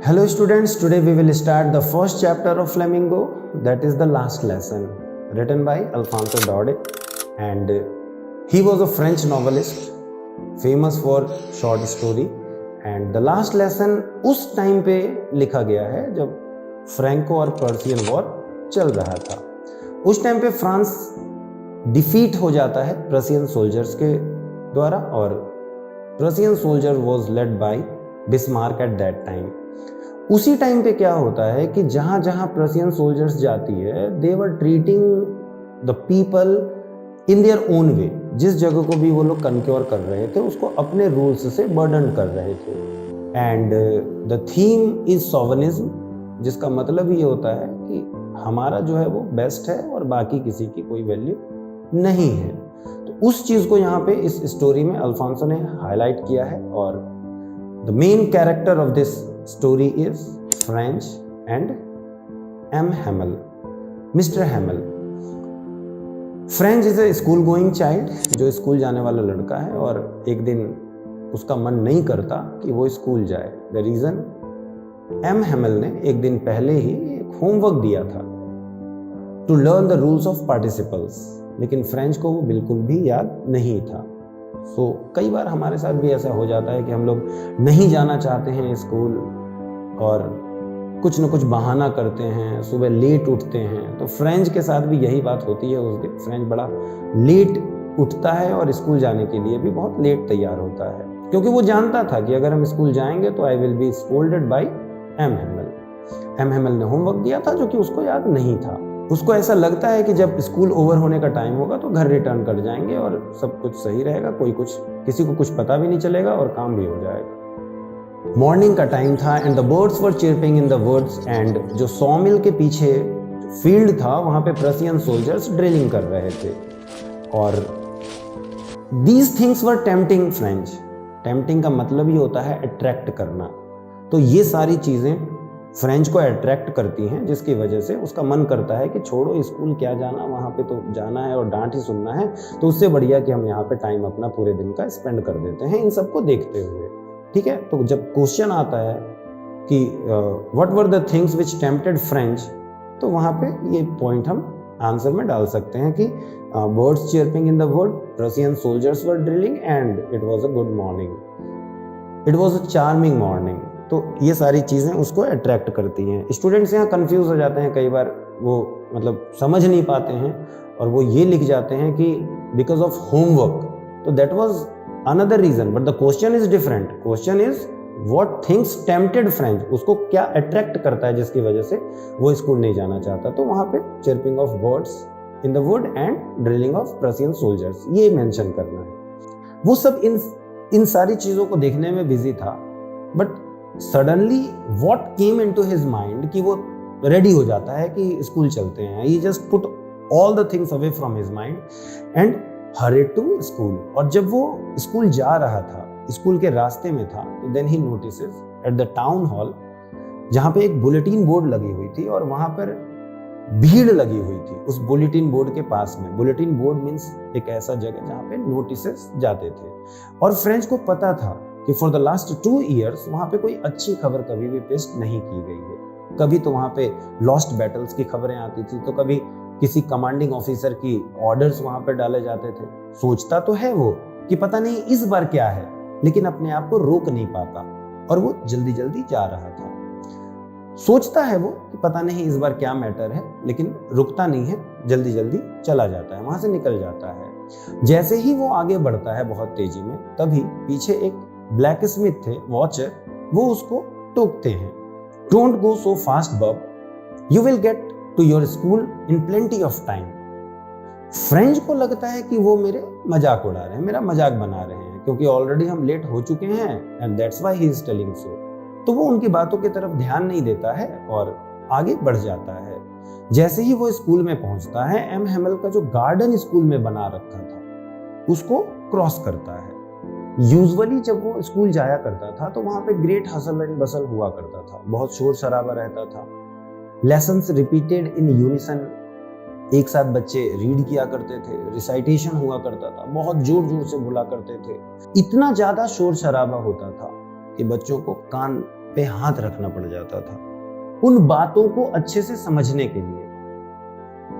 Hello students, today we will start the first chapter of Flamingo, that is the last lesson, written by Alfonso Daudet, and he was a French novelist famous for short story, and the last lesson उस time पे लिखा गया है जब Franco और Persian war चल रहा था। उस टाइम पे फ्रांस डिफीट हो जाता है प्रशियन सोल्जर्स के द्वारा, और Prussian soldier was led by Bismarck at that time. उसी टाइम पे क्या होता है कि जहां जहां प्रशियन सोल्जर्स जाती है, they were treating the people in their own way. जिस जगह को भी वो लोग कन्क्योर कर रहे थे उसको अपने रूल्स से बर्डन कर रहे थे। एंड द थीम इज सोवनिज्म, जिसका मतलब ये होता है कि हमारा जो है वो बेस्ट है और बाकी किसी की कोई वैल्यू नहीं है। तो उस चीज़ को यहाँ पे इस स्टोरी में अल्फांसो ने हाईलाइट किया है, और the main character of this story is French and M. Hamel, Mr. Hamel. French is a school going child, जो स्कूल जाने वाला लड़का है, और एक दिन उसका मन नहीं करता कि वो स्कूल जाए। The reason, M. Hamel ने एक दिन पहले ही एक होमवर्क दिया था to learn the rules of participles, लेकिन फ्रेंच को वो बिल्कुल भी याद नहीं था। कई बार हमारे साथ भी ऐसा हो जाता है कि हम लोग नहीं जाना चाहते हैं स्कूल और कुछ न कुछ बहाना करते हैं, सुबह लेट उठते हैं। तो फ्रेंच के साथ भी यही बात होती है। उस दिन फ्रेंच बड़ा लेट उठता है और स्कूल जाने के लिए भी बहुत लेट तैयार होता है, क्योंकि वो जानता था कि अगर हम स्कूल जाएंगे तो I will be scolded by M Hamel. M Hamel ने होमवर्क दिया था जो कि उसको याद नहीं था। उसको ऐसा लगता है कि जब स्कूल ओवर होने का टाइम होगा तो घर रिटर्न कर जाएंगे और सब कुछ सही रहेगा, किसी को कुछ पता भी नहीं चलेगा और काम भी हो जाएगा। मॉर्निंग का टाइम था and the birds were chirping in the woods, and जो सॉमिल के पीछे फील्ड था वहां पे प्रशियन सोल्जर्स ड्रिलिंग कर रहे थे, और these things were tempting French. Tempting का मतलब ही होता है अट्रैक्ट करना। तो ये सारी चीजें फ्रेंच को अट्रैक्ट करती हैं, जिसकी वजह से उसका मन करता है कि छोड़ो स्कूल क्या जाना, वहाँ पे तो जाना है और डांट ही सुनना है, तो उससे बढ़िया कि हम यहाँ पे टाइम अपना पूरे दिन का स्पेंड कर देते हैं इन सबको देखते हुए। ठीक है, तो जब क्वेश्चन आता है कि what were the things which tempted French, तो वहाँ पे ये पॉइंट हम आंसर में डाल सकते हैं कि birds chirping in the wood, Prussian soldiers were drilling, and it was a good morning, it was a charming morning. तो ये सारी चीज़ें उसको अट्रैक्ट करती हैं। स्टूडेंट्स यहाँ कंफ्यूज हो जाते हैं, कई बार वो मतलब समझ नहीं पाते हैं और वो ये लिख जाते हैं कि बिकॉज ऑफ होमवर्क, तो that was another reason, but the question is different. Question is what things tempted Franz, उसको क्या अट्रैक्ट करता है जिसकी वजह से वो स्कूल नहीं जाना चाहता। तो वहाँ पे chirping of birds in the would and drilling of Prussian soldiers, ये मेंशन करना है। वो सब इन सारी चीज़ों को देखने में बिजी था, but suddenly what came into his mind कि वो रेडी हो जाता है कि स्कूल चलते हैं। He just put all the things away from his mind and hurried to school. और जब वो स्कूल जा रहा था, स्कूल के रास्ते में था, तो then he notices at the town hall, जहाँ पे एक बुलेटिन बोर्ड लगी हुई थी और वहां पर भीड़ लगी हुई थी उस बुलेटिन बोर्ड के पास में। बुलेटिन बोर्ड मीन्स एक ऐसा जगह जहाँ पे नोटिसेस जाते थे, और फ्रेंच को पता था कि फॉर द लास्ट 2 years वहाँ पे कोई अच्छी खबर कभी भी पेस्ट नहीं की गई है। कभी तो वहाँ पे लॉस्ट बैटल्स की खबरें आती थी, तो कभी किसी कमांडिंग ऑफिसर की ऑर्डर्स वहाँ पे डाले जाते थे। सोचता तो है वो कि पता नहीं इस बार क्या है, लेकिन अपने आप को रोक नहीं पाता और वो जल्दी जल्दी जा रहा था। सोचता है वो कि पता नहीं इस बार क्या मैटर है, लेकिन रुकता नहीं है, जल्दी जल्दी चला जाता है, वहां से निकल जाता है। जैसे ही वो आगे बढ़ता है बहुत तेजी में, तभी पीछे एक ब्लैक स्मिथ थे, वॉचर, वो उसको टोकते हैं, don't go so fast bub, you will get to your school in plenty of time. Franz को लगता है कि वो मेरे मजाक उड़ा रहे हैं, मेरा मजाक बना रहे हैं, क्योंकि ऑलरेडी हम लेट हो चुके हैं and that's why he is telling so. तो वो उनकी बातों की तरफ ध्यान नहीं देता है और आगे बढ़ जाता है। जैसे ही वो स्कूल में पहुंचता है, एम हेमल का जो गार्डन स्कूल में बना रखा था उसको क्रॉस करता है। यूजुअली जब वो स्कूल जाया करता था तो वहां पे ग्रेट हसल एंड बसल हुआ करता था, बहुत शोर शराबा रहता था, लेसन्स रिपीटेड इन यूनिसन, एक साथ बच्चे रीड किया करते थे, रिसाइटेशन हुआ करता था, बहुत जोर जोर से बोला करते थे। इतना ज्यादा शोर शराबा होता था कि बच्चों को कान पे हाथ रखना पड़ जाता था उन बातों को अच्छे से समझने के लिए।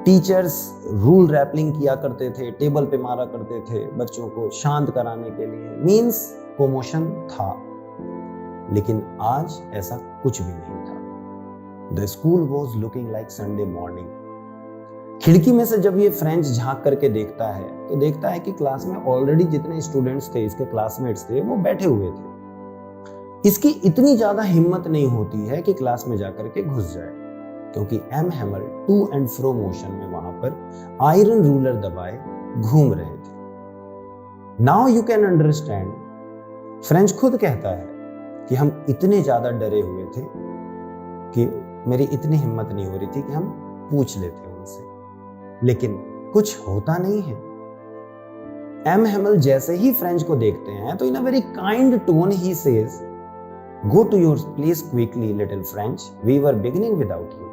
टीचर्स रूल रैपलिंग किया करते थे, टेबल पे मारा करते थे बच्चों को शांत कराने के लिए, मीन्स कोमोशन था। लेकिन आज ऐसा कुछ भी नहीं था। The school was looking like Sunday morning. खिड़की में से जब ये फ्रेंच झांक करके देखता है तो देखता है कि क्लास में ऑलरेडी जितने स्टूडेंट्स थे, इसके क्लासमेट्स थे, वो बैठे हुए थे। इसकी इतनी ज्यादा हिम्मत नहीं होती है कि क्लास में जाकर के घुस जाए, क्योंकि M Hamel to and fro motion में वहां पर आयरन रूलर दबाए घूम रहे थे। Now you can understand, Franz खुद कहता है कि हम इतने ज्यादा डरे हुए थे कि मेरी इतनी हिम्मत नहीं हो रही थी कि हम पूछ लेते उनसे, लेकिन कुछ होता नहीं है। एम हैमल जैसे ही फ्रेंच को देखते हैं तो in a very kind tone he says, go to your place quickly little Franz, we were beginning without you.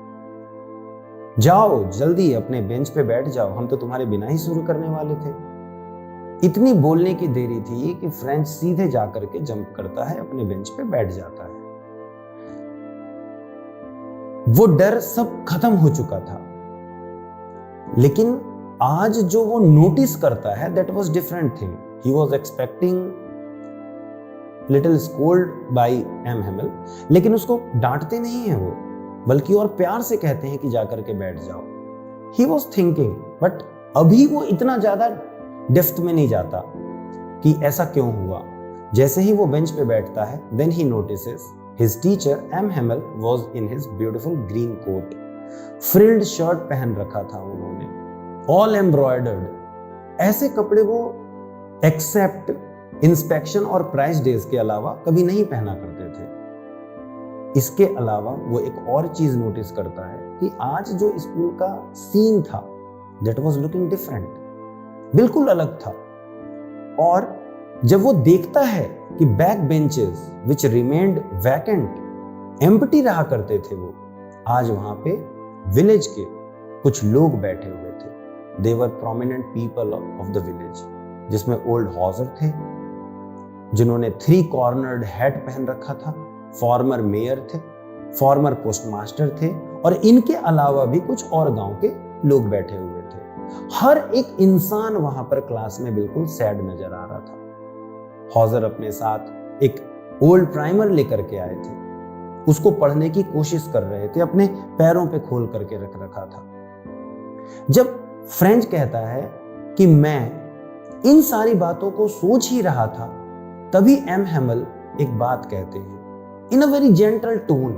जाओ जल्दी अपने बेंच पे बैठ जाओ, हम तो तुम्हारे बिना ही शुरू करने वाले थे। इतनी बोलने की देरी थी कि फ्रेंच सीधे जाकर के जंप करता है, अपने बेंच पे बैठ जाता है। वो डर सब खत्म हो चुका था, लेकिन आज जो वो नोटिस करता है that was different thing. He was expecting little scold by M Hamel, लेकिन उसको डांटते नहीं है वो, बल्कि और प्यार से कहते हैं कि जाकर के बैठ जाओ। ही वाज थिंकिंग, बट अभी वो इतना ज्यादा डेप्थ में नहीं जाता कि ऐसा क्यों हुआ। जैसे ही वो बेंच पे बैठता है, then he notices his teacher M Hamel was in his beautiful green coat. Frilled shirt पहन रखा था उन्होंने, ऑल एम्ब्रॉयडर्ड। ऐसे कपड़े वो एक्सेप्ट इंस्पेक्शन और प्राइस डेज के अलावा कभी नहीं पहना करते थे। इसके अलावा वो एक और चीज नोटिस करता है कि आज जो स्कूल का सीन था दैट वाज लुकिंग डिफरेंट, बिल्कुल अलग था। और जब वो देखता है कि बैक बेंचेस विच रिमेन्ड वैकेंट, एम्प्टी रहा करते थे, वो आज वहां पे विलेज के कुछ लोग बैठे हुए थे। They were prominent people of the village, जिसमें ओल्ड हॉजर थे जिन्होंने 3 कॉर्नर्ड हैट पहन रखा था, फॉर्मर मेयर थे, फॉर्मर पोस्टमास्टर थे, और इनके अलावा भी कुछ और गांव के लोग बैठे हुए थे। हर एक इंसान वहां पर क्लास में बिल्कुल सैड नजर आ रहा था। हॉजर अपने साथ एक ओल्ड प्राइमर लेकर के आए थे, उसको पढ़ने की कोशिश कर रहे थे, अपने पैरों पे खोल करके रख रखा था। जब फ्रेंच कहता है कि मैं इन सारी बातों को सोच ही रहा था, तभी एम हैमल एक बात कहते हैं इन अ वेरी जेंटल टोन।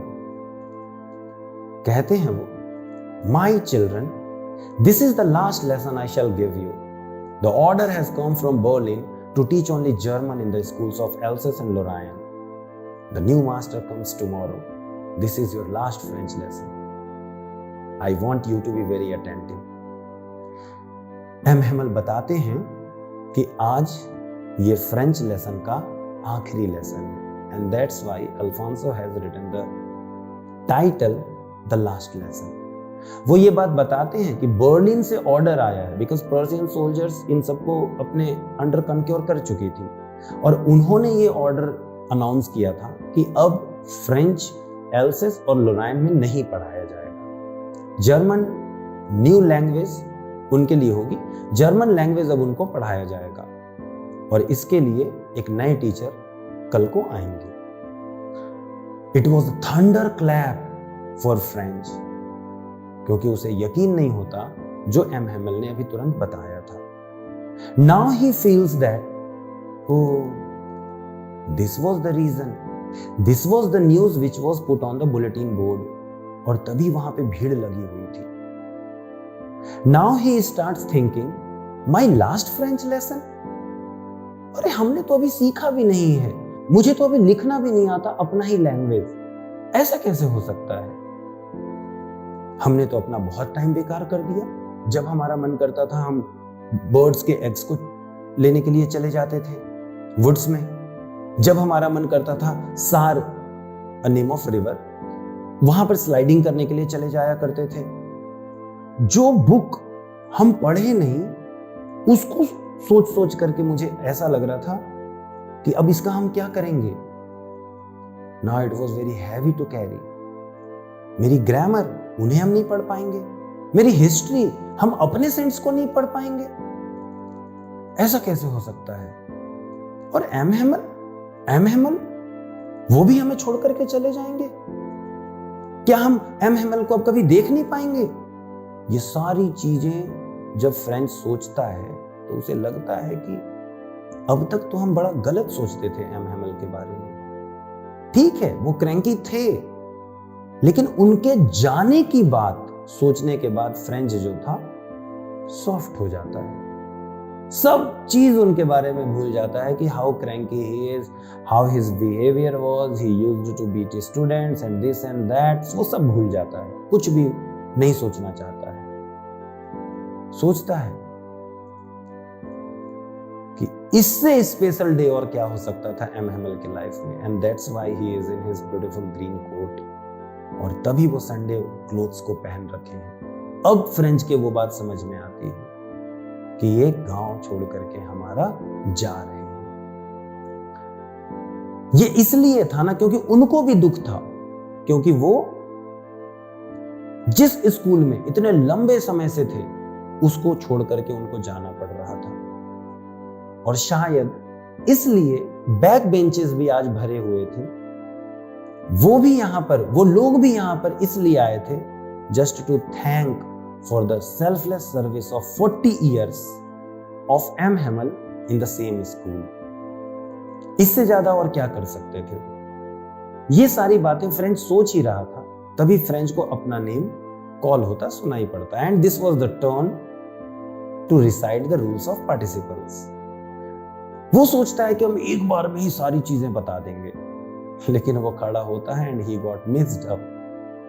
कहते हैं वो, my children, this is the last lesson I shell give you. The order has come from Berlin to teach only German in the schools of Alsace and Lorraine. The new master comes tomorrow. This is your last French lesson. I want you to be very attentive. M Hamel बताते हैं कि आज ये French lesson का आखिरी lesson है, and that's why Alfonso has written the title The Last Lesson. वो ये बात बताते हैं कि बर्लिन से ऑर्डर आया है, बिकॉज पर्शियन सोल्जर्स इन सबको अपने अंडर कंक्योर कर चुकी थी, और उन्होंने ये ऑर्डर अनाउंस किया था कि अब फ्रेंच एल्सेस और लोराइन में नहीं पढ़ाया जाएगा। जर्मन न्यू लैंग्वेज उनके लिए होगी, जर्मन लैंग्वेज अब उनको पढ़ाया जाएगा, और इसके लिए एक नए टीचर कल को आएंगे। It was thunder clap for French, क्योंकि उसे यकीन नहीं होता जो एम हैमल ने अभी तुरंत बताया था। Now he feels that, oh this was the reason, this was the news which was put on the bulletin board, और तभी वहां पे भीड़ लगी हुई थी। Now he starts thinking, my last French lesson, अरे हमने तो अभी सीखा भी नहीं है, मुझे तो अभी लिखना भी नहीं आता अपना ही लैंग्वेज, ऐसा कैसे हो सकता है? हमने तो अपना बहुत टाइम बेकार कर दिया। जब हमारा मन करता था हम बर्ड्स के एग्स को लेने के लिए चले जाते थे वुड्स में। जब हमारा मन करता था सार, अ नेम ऑफ रिवर, वहां पर स्लाइडिंग करने के लिए चले जाया करते थे। जो बुक हम पढ़े नहीं, उसको सोच सोच करके मुझे ऐसा लग रहा था कि अब इसका हम क्या करेंगे। Now it was very heavy to carry. मेरी ग्रामर उन्हें हम नहीं पढ़ पाएंगे, मेरी हिस्ट्री हम अपने सेंट्स को नहीं पढ़ पाएंगे। ऐसा कैसे हो सकता है? और एम हेमल वो भी हमें छोड़ करके चले जाएंगे? क्या हम एम हेमल को अब कभी देख नहीं पाएंगे? ये सारी चीजें जब फ्रेंच सोचता है तो उसे लगता है कि अब तक तो हम बड़ा गलत सोचते थे एम हेमल के बारे में। ठीक है, वो क्रैंकी थे, लेकिन उनके जाने की बात सोचने के बाद फ्रेंच जो था सॉफ्ट हो जाता है। सब चीज उनके बारे में भूल जाता है कि how cranky he is, how his behaviour was, he used to beat students and this and that. वो सब भूल जाता है, कुछ भी नहीं सोचना चाहता है। सोचता है कि इससे स्पेशल डे और क्या हो सकता था एम हेमल के लाइफ में, and that's why he is in his beautiful green coat. और तभी वो संडे क्लोथ्स को पहन रखे हैं। अब फ्रेंच के वो बात समझ में आती है कि ये गांव छोड़ करके हमारा जा रहे हैं। ये इसलिए था ना क्योंकि उनको भी दुख था, क्योंकि वो जिस स्कूल में इतने लंबे समय से थे उसको छोड़ करके उनको जाना पड़ रहा था। और शायद इसलिए बैक बेंचेस भी आज भरे हुए थे। वो लोग भी यहां पर इसलिए आए थे just to thank for the selfless service of 40 years of M Hamel in the same school. इससे ज्यादा और क्या कर सकते थे? ये सारी बातें फ्रेंच सोच ही रहा था, तभी फ्रेंच को अपना नेम कॉल होता सुनाई पड़ता। And this was the turn to recite the rules of participles. वो सोचता है कि हम एक बार में ही सारी चीजें बता देंगे, लेकिन वो खड़ा होता है and he got mixed up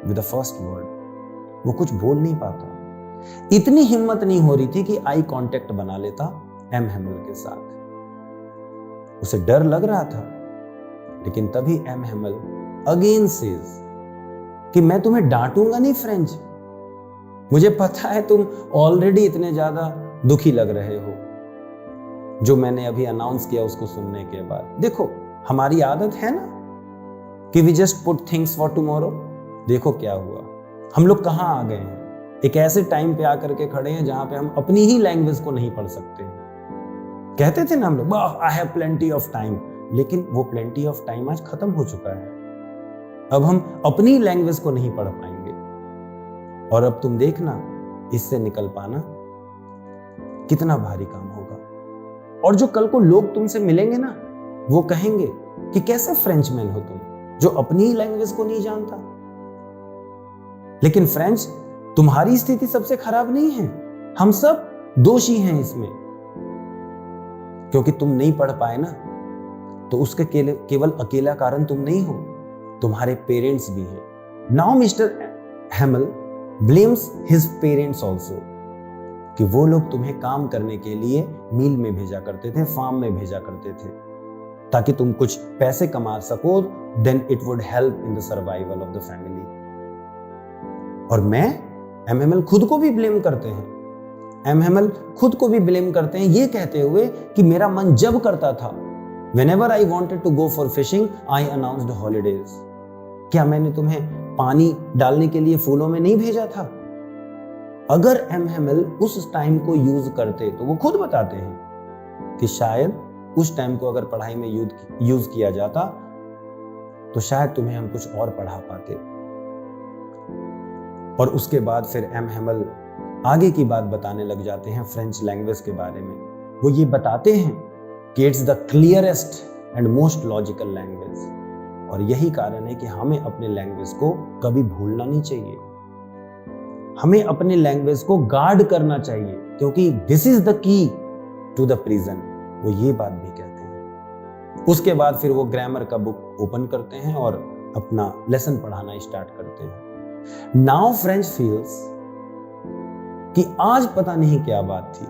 with the first word. वो कुछ बोल नहीं पाता। इतनी हिम्मत नहीं हो रही थी कि आई कांटेक्ट बना लेता एम हेमल के साथ। उसे डर लग रहा था, लेकिन तभी एम हेमल अगेन सेज कि मैं तुम्हें डांटूंगा नहीं फ्रेंच, मुझे पता है तुम ऑलरेडी इतने ज्यादा दुखी लग रहे हो जो मैंने अभी अनाउंस किया उसको सुनने के बाद। देखो, हमारी आदत है ना कि we just put things for tomorrow. देखो क्या हुआ, हम लोग कहां आ गए हैं। एक ऐसे टाइम पे आकर के खड़े हैं जहां पे हम अपनी ही लैंग्वेज को नहीं पढ़ सकते। कहते थे ना हम लोग, I have plenty of time, लेकिन वो प्लेंटी ऑफ टाइम आज खत्म हो चुका है। अब हम अपनी लैंग्वेज को नहीं पढ़ पाएंगे। और अब तुम देखना, इससे निकल पाना कितना भारी काम होगा। और जो कल को लोग तुमसे मिलेंगे ना, वो कहेंगे कि कैसे फ्रेंचमैन हो तुम जो अपनी ही लैंग्वेज को नहीं जानता। लेकिन फ्रेंच, तुम्हारी स्थिति सबसे खराब नहीं है, हम सब दोषी हैं इसमें। क्योंकि तुम नहीं पढ़ पाए ना, तो उसके केवल अकेला कारण तुम नहीं हो, तुम्हारे पेरेंट्स भी हैं। Now mister Hamel blames his parents also, कि वो लोग तुम्हें काम करने के लिए मिल में भेजा करते थे, फार्म में भेजा करते थे, ताकि तुम कुछ पैसे कमा सको, then it would help in the survival of the family. और मैं एम हेमल खुद को भी ब्लेम करते हैं। एम हेमल खुद को भी ब्लेम करते हैं ये कहते हुए कि मेरा मन जब करता था, whenever I wanted to go for fishing, I announced holidays। क्या मैंने तुम्हें पानी डालने के लिए फूलों में नहीं भेजा था? अगर एम हेमल उस टाइम को यूज करते, तो वो खुद बताते हैं कि शायद उस टाइम को अगर पढ़ाई में यूज किया जाता तो शायद तुम्हें हम कुछ और पढ़ा पाते। और उसके बाद फिर एम हेमल आगे की बात बताने लग जाते हैं फ्रेंच लैंग्वेज के बारे में। वो ये बताते हैं कि it's the clearest and most logical language. और यही कारण है कि हमें अपने लैंग्वेज को कभी भूलना नहीं चाहिए, हमें अपने लैंग्वेज को गार्ड करना चाहिए, क्योंकि this is the key to the prison. वो ये बात भी कहते हैं। उसके बाद फिर वो ग्रामर का बुक ओपन करते हैं और अपना लेसन पढ़ाना स्टार्ट करते हैं। नाउ फ्रेंच फील्स कि आज पता नहीं क्या बात थी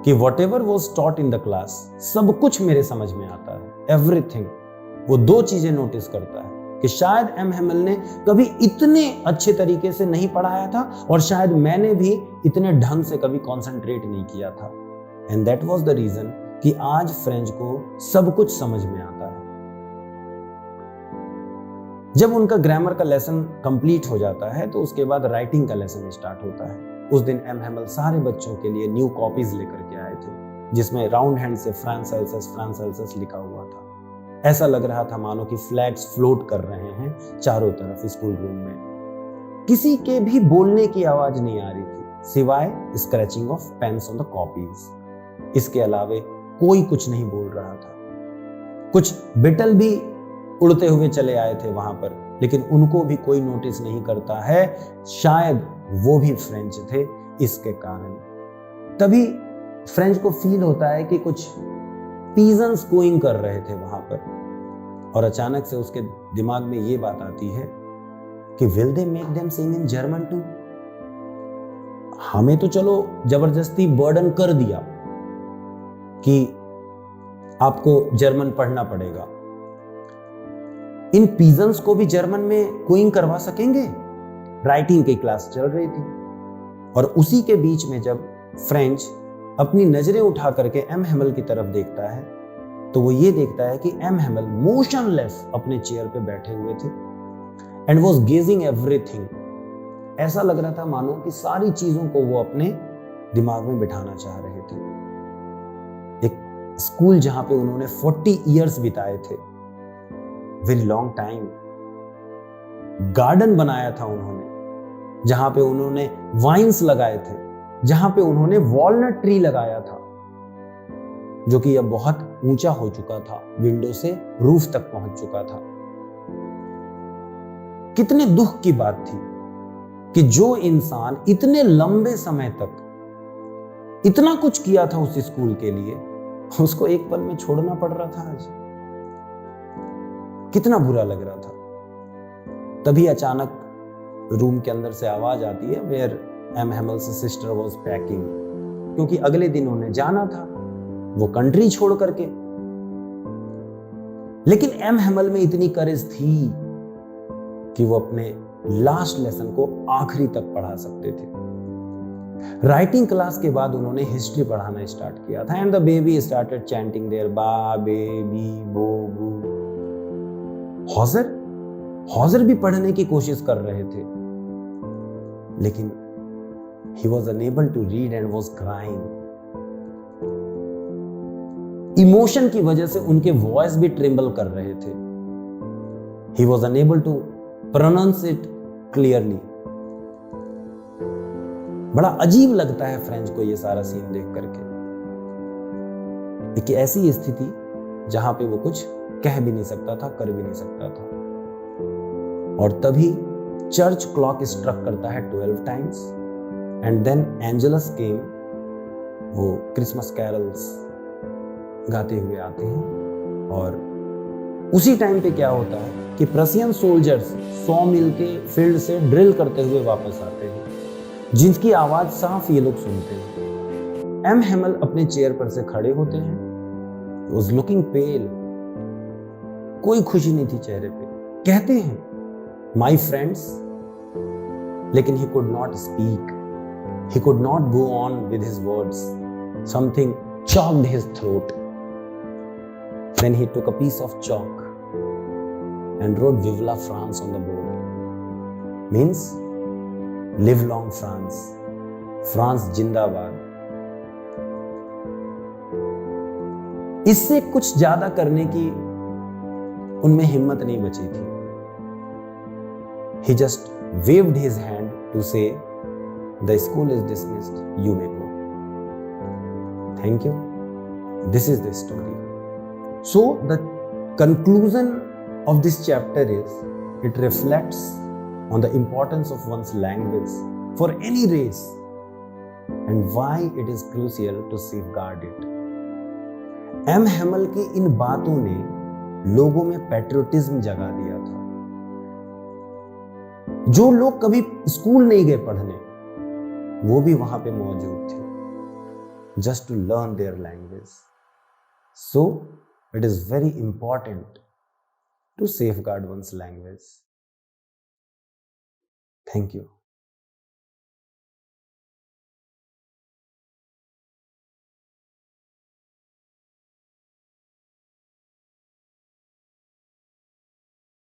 कि whatever was taught in the class, सब कुछ मेरे समझ में आता है, everything। वो दो चीजें नोटिस करता है कि शायद एम हेमल ने कभी इतने अच्छे तरीके से नहीं पढ़ाया था, और शायद मैंने भी इतने ढंग से कभी कॉन्सेंट्रेट नहीं किया था। And that was the reason कि आज फ्रेंच को सब कुछ समझ में आता है। जब उनका ग्रामर का लेसन कंप्लीट हो जाता है तो उसके बाद राइटिंग का लेसन स्टार्ट होता है। उस दिन एम हैमल सारे बच्चों के लिए न्यू कॉपीज लेकर के आए थे, जिसमें राउंड हैंड से फ्रांस लिखा हुआ था। ऐसा लग रहा था मानो कि फ्लैग्स फ्लोट कर रहे हैं चारों तरफ स्कूल रूम में। किसी के भी बोलने की आवाज नहीं आ रही थी सिवाय scratching of pens on the copies. इसके अलावे कोई कुछ नहीं बोल रहा था। कुछ बिटल भी उड़ते हुए चले आए थे वहां पर, लेकिन उनको भी कोई नोटिस नहीं करता है। शायद वो भी फ्रेंच थे इसके कारण। तभी फ्रेंच को फील होता है कि कुछ पीजन्स गोइंग कर रहे थे वहां पर, और अचानक से उसके दिमाग में ये बात आती है कि will they make them sing in German too. हमें तो चलो जबरदस्ती बर्डन कर दिया कि आपको जर्मन पढ़ना पड़ेगा, इन पीजन्स को भी जर्मन में गोइंग करवा सकेंगे? राइटिंग की क्लास चल रही थी, और उसी के बीच में जब फ्रेंच अपनी नजरें उठा करके एम हैमल की तरफ देखता है तो वो ये देखता है कि एम हैमल मोशनलेस अपने चेयर पे बैठे हुए थे एंड वाज गेजिंग एवरीथिंग। ऐसा लग रहा था मानो कि सारी चीजों को वो अपने दिमाग में बिठाना चाह रहे थे। एक स्कूल जहां पे उन्होंने 40 इयर्स बिताए थे, वेरी लॉन्ग टाइम। गार्डन बनाया था उन्होंने जहां पे उन्होंने वाइन्स लगाए थे, जहां पे उन्होंने वॉलनट ट्री लगाया था जो कि अब बहुत ऊंचा हो चुका था, विंडो से रूफ तक पहुंच चुका था। कितने दुख की बात थी कि जो इंसान इतने लंबे समय तक इतना कुछ किया था उस स्कूल के लिए, उसको एक पल में छोड़ना पड़ रहा था आज। कितना बुरा लग रहा था। तभी अचानक रूम के अंदर से आवाज आती है where M Hamel's sister was packing, क्योंकि अगले दिन उन्हें जाना था वो कंट्री छोड़ करके। लेकिन एम हैमल में इतनी करेज थी कि वो अपने लास्ट लेसन को आखिरी तक पढ़ा सकते थे। राइटिंग क्लास के बाद उन्होंने हिस्ट्री पढ़ाना स्टार्ट किया था and the baby started chanting their ba be bi bo bu. हॉजर भी पढ़ने की कोशिश कर रहे थे, लेकिन he was unable to read and was crying. Emotion की वजह से उनके वॉइस भी ट्रेम्बल कर रहे थे। He was unable to pronounce it clearly. बड़ा अजीब लगता है फ्रेंच को ये सारा सीन देख करके। एक ऐसी स्थिति जहां पे वो कुछ कह भी नहीं सकता था, कर भी नहीं सकता था। और तभी चर्च क्लॉक स्ट्रक करता है 12 टाइम्स एंड देन एंजेलस केम। वो क्रिसमस कैरल्स गाते हुए आते हैं, और उसी टाइम पे क्या होता है कि प्रशियन सोल्जर्स 100 मील के फील्ड से ड्रिल करते हुए वापस आते हैं, जिनकी आवाज साफ ये लोग सुनते हैं। एम हैमल अपने चेयर पर से खड़े होते हैं, was looking pale, कोई खुशी नहीं थी चेहरे पे। कहते हैं माई फ्रेंड्स, लेकिन he could not speak. He could not go on with his words. Something choked his throat. Then he took a piece of chalk and wrote Vive la France on the board. Means, live long France. France जिंदाबाद। इससे कुछ ज्यादा करने की उनमें हिम्मत नहीं बची थी। He just waved his hand to say, the school is dismissed, you may go. Thank you. This is the story. So the conclusion of this chapter is, it reflects on the importance of one's language for any race and why it is crucial to safeguard it. M Hamel की इन बातों ने लोगों में patriotism जगा दिया था। जो लोग कभी स्कूल नहीं गए पढ़ने, वो भी वहां पे मौजूद थे, just to learn their language. So it is very important to safeguard one's language. Thank you.